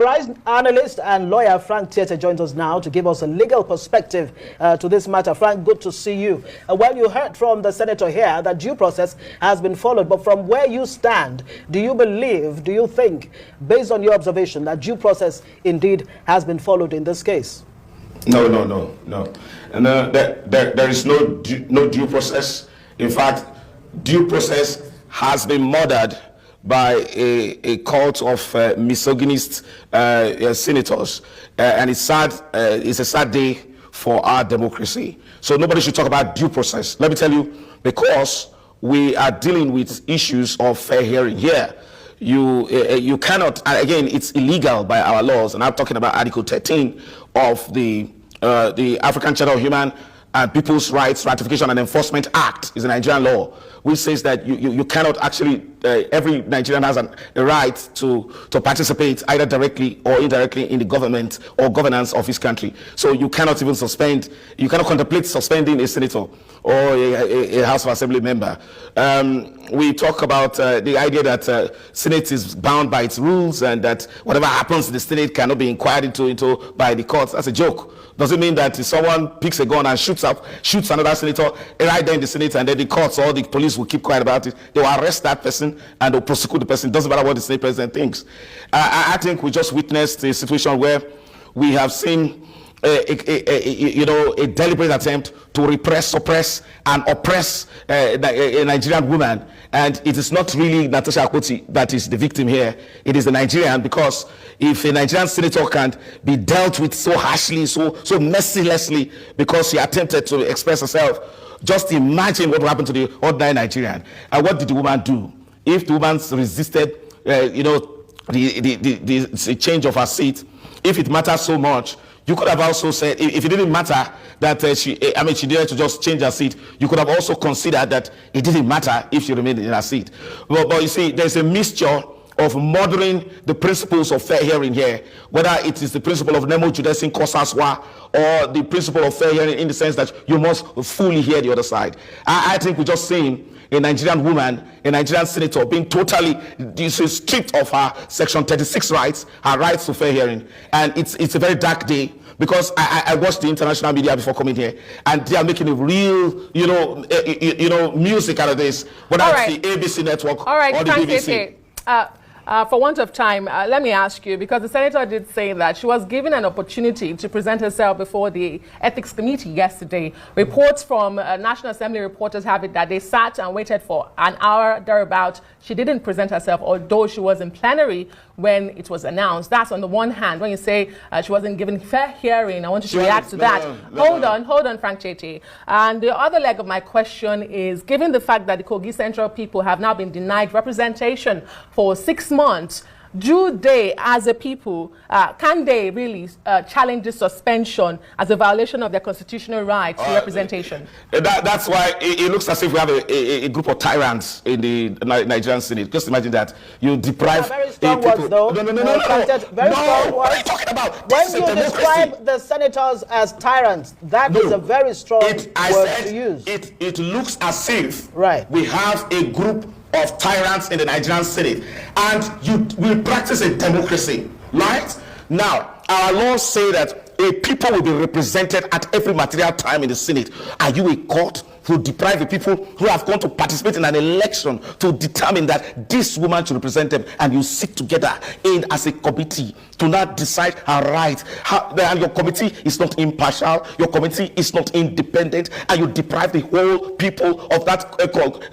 Rise analyst and lawyer Frank Tietze joins us now to give us a legal perspective to this matter. Frank, good to see you. Well, you heard from the senator here that due process has been followed, but from where you stand, do you think, based on your observation, that due process indeed has been followed in this case? No. And there is no due process. In fact, due process has been murdered by a cult of misogynist senators, and it's sad. It's a sad day for our democracy. So nobody should talk about due process. Let me tell you, because we are dealing with issues of fair hearing here. You cannot. Again, it's illegal by our laws, and I'm talking about Article 13 of the African Charter of Human and People's Rights Ratification and Enforcement Act. Is a Nigerian law which says that you cannot actually, every Nigerian has a right to participate either directly or indirectly in the government or governance of his country. So you cannot even you cannot contemplate suspending a senator or a House of Assembly member. We talk about the idea that Senate is bound by its rules and that whatever happens in the Senate cannot be inquired into by the courts. That's a joke. Doesn't mean that if someone picks a gun and shoots another senator right there in the Senate, and then the courts or the police will keep quiet about it, they will arrest that person and they'll prosecute the person. It doesn't matter what the Senate president thinks. I think we just witnessed a situation where we have seen a deliberate attempt to repress, suppress, and oppress a Nigerian woman. And it is not really Natasha Akpoti that is the victim here. It is the Nigerian, because if a Nigerian senator can be dealt with so harshly, so mercilessly, because she attempted to express herself, just imagine what will happen to the ordinary Nigerian. And what did the woman do? If the woman resisted, the change of her seat, if it matters so much, you could have also said, if it didn't matter that she needed to just change her seat, you could have also considered that it didn't matter if she remained in her seat. But you see, there's a mixture of murdering the principles of fair hearing here, whether it is the principle of nemo judesin causa sua or the principle of fair hearing in the sense that you must fully hear the other side. I think we're just seeing a Nigerian woman, a Nigerian senator being totally stripped of her Section 36 rights, her rights to fair hearing. And it's a very dark day, because I watched the international media before coming here, and they are making a real, music out of this, whether it's the ABC network or the BBC. For want of time, let me ask you, because the senator did say that she was given an opportunity to present herself before the Ethics Committee yesterday. Reports from National Assembly reporters have it that they sat and waited for an hour thereabout. She didn't present herself, although she was in plenary when it was announced. That's on the one hand. When you say she wasn't given fair hearing, I want you to react to that. Hold on, Frank Tietze. And the other leg of my question is, given the fact that the Kogi Central people have now been denied representation for 6 months, do they, as a people, can they really challenge this suspension as a violation of their constitutional right to representation? That's why it looks as if we have a group of tyrants in the Nigerian Senate. Just imagine that. You deprive very strong words, though. No. Very strong words. What are you talking about? When you describe the senators as tyrants, that is a very strong word to use. It looks as if we have a group of tyrants in the Nigerian Senate, and you will practice a democracy, right? Now, our laws say that a people will be represented at every material time in the Senate. Are you a court who deprive the people who have gone to participate in an election to determine that this woman should represent them, and you sit together as a committee to not decide her right? And your committee is not impartial, your committee is not independent, and you deprive the whole people of that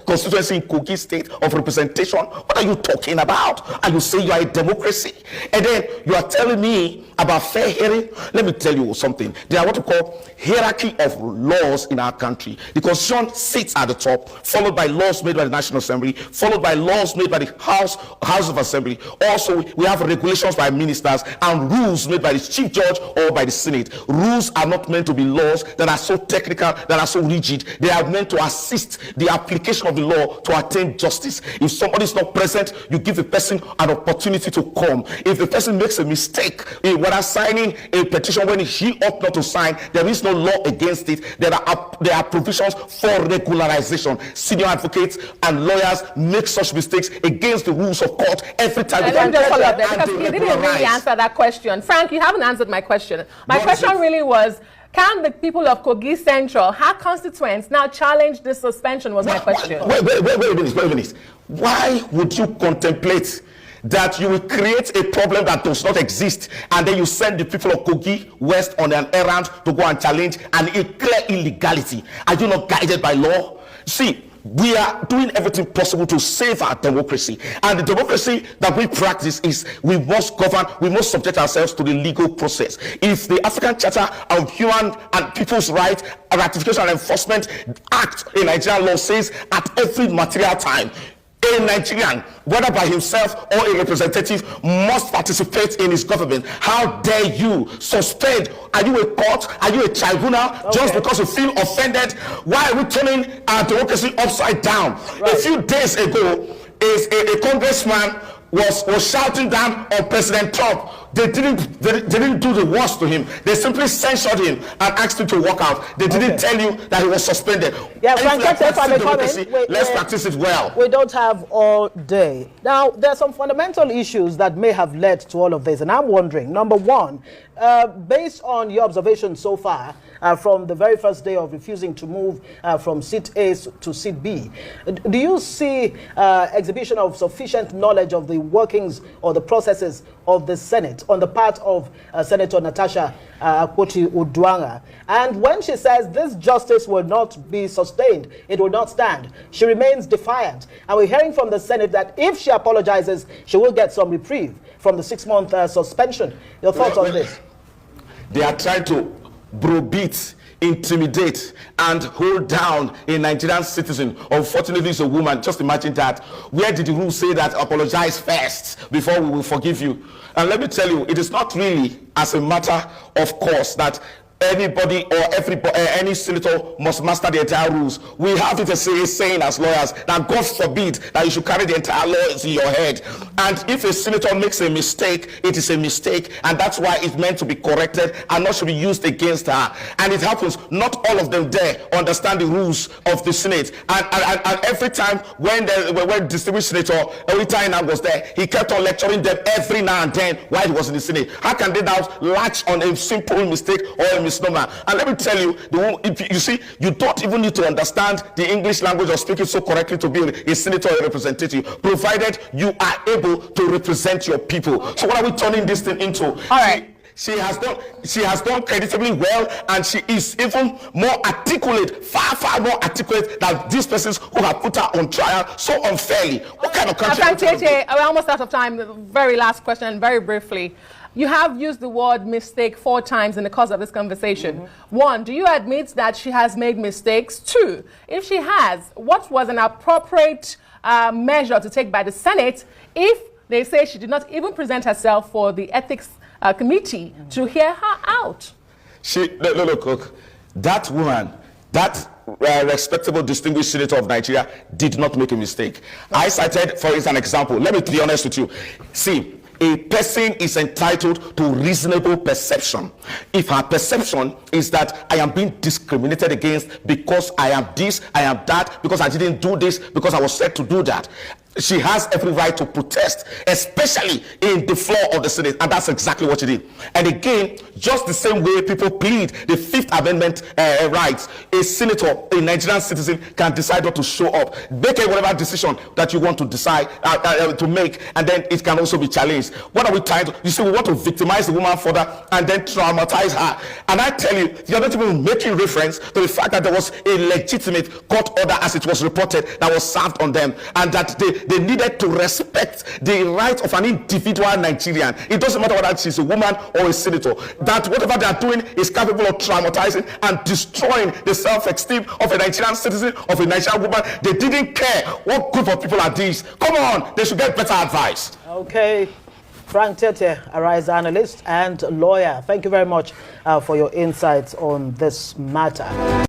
constituency in Kogi State of representation. What are you talking about? And you say you are a democracy, and then you are telling me about fair hearing? Let me tell you something. There are what we call hierarchy of laws in our country. The Constitution sits at the top, followed by laws made by the National Assembly, followed by laws made by the House of Assembly. Also, we have regulations by ministers and rules made by the Chief Judge or by the Senate. Rules are not meant to be laws that are so technical, that are so rigid. They are meant to assist the application of the law to attain justice. If somebody is not present, you give the person an opportunity to come. If the person makes a mistake, whether signing a petition when he ought not to sign, there is no law against it. There are provisions for regularization. Senior advocates and lawyers make such mistakes against the rules of court every time. Let me just follow up there, because you didn't really answer that question. Frank, you haven't answered my question. My question really was, can the people of Kogi Central, her constituents, now challenge this suspension, was my question. Wait a minute. Why would you contemplate that you will create a problem that does not exist, and then you send the people of Kogi West on an errand to go and challenge an clear illegality? Are you not guided by law? See, we are doing everything possible to save our democracy, and the democracy that we practice is we must govern, we must subject ourselves to the legal process. If the African Charter of Human and People's Rights Ratification and Enforcement Act in Nigerian law says at every material time, a Nigerian, whether by himself or a representative, must participate in his government. How dare you suspend? Are you a court? Are you a tribunal? Just because you feel offended? Why are we turning our democracy upside down? Right. A few days ago, a congressman was shouting down on President Trump. They didn't do the worst to him. They simply censured him and asked him to walk out. They didn't tell you that he was suspended. Yeah, Frank, let's practice it well. We don't have all day. Now, there are some fundamental issues that may have led to all of this, and I'm wondering, number one, based on your observations so far, from the very first day of refusing to move from seat A to seat B, do you see exhibition of sufficient knowledge of the workings or the processes of the Senate on the part of Senator Natasha Akpoti-Uduaghan? And when she says this justice will not be sustained, it will not stand, she remains defiant. And we're hearing from the Senate that if she apologizes, she will get some reprieve from the 6-month suspension. Your thoughts on this? They are trying to browbeat, intimidate, and hold down a Nigerian citizen. Unfortunately, it's a woman. Just imagine that. Where did the rule say that apologize first before we will forgive you? And let me tell you, it is not really as a matter of course that anybody or any senator must master the entire rules. We have it as a saying as lawyers that God forbid that you should carry the entire law in your head. And if a senator makes a mistake, it is a mistake, and that's why it's meant to be corrected and not should be used against her. And it happens, not all of them there understand the rules of the Senate. And every time when distinguished Senator Owitaina was there, he kept on lecturing them every now and then while he was in the Senate. How can they now latch on a simple mistake or a misnomer? And let me tell you, you see, you don't even need to understand the English language or speak it so correctly to be a senator or a representative, provided you are able to represent your people. So what are we turning this thing into? All right. She has done creditably well, and she is even more articulate, far more articulate than these persons who have put her on trial so unfairly. What kind of country? We're almost out of time. The very last question, very briefly. You have used the word mistake 4 times in the course of this conversation. 1, do you admit that she has made mistakes? 2, if she has, what was an appropriate measure to take by the Senate if they say she did not even present herself for the ethics committee to hear her out? Look, that woman, that respectable, distinguished senator of Nigeria did not make a mistake. I cited, for an example, let me be honest with you. See, a person is entitled to reasonable perception. If her perception is that I am being discriminated against because I am this, I am that, because I didn't do this, because I was said to do that, she has every right to protest, especially in the floor of the Senate, and that's exactly what she did. And again, just the same way people plead the 5th Amendment rights, a senator, a Nigerian citizen, can decide not to show up. Make whatever decision that you want to decide to make, and then it can also be challenged. What are we trying to? You see, we want to victimize the woman further and then traumatize her. And I tell you, the other people making reference to the fact that there was a legitimate court order, as it was reported, that was served on them, and that they needed to respect the right of an individual Nigerian. It doesn't matter whether she's a woman or a senator. That whatever they are doing is capable of traumatizing and destroying the self-esteem of a Nigerian citizen, of a Nigerian woman. They didn't care. What group of people are these? Come on, they should get better advice. Okay. Frank Tete, a Rise analyst and lawyer, thank you very much for your insights on this matter.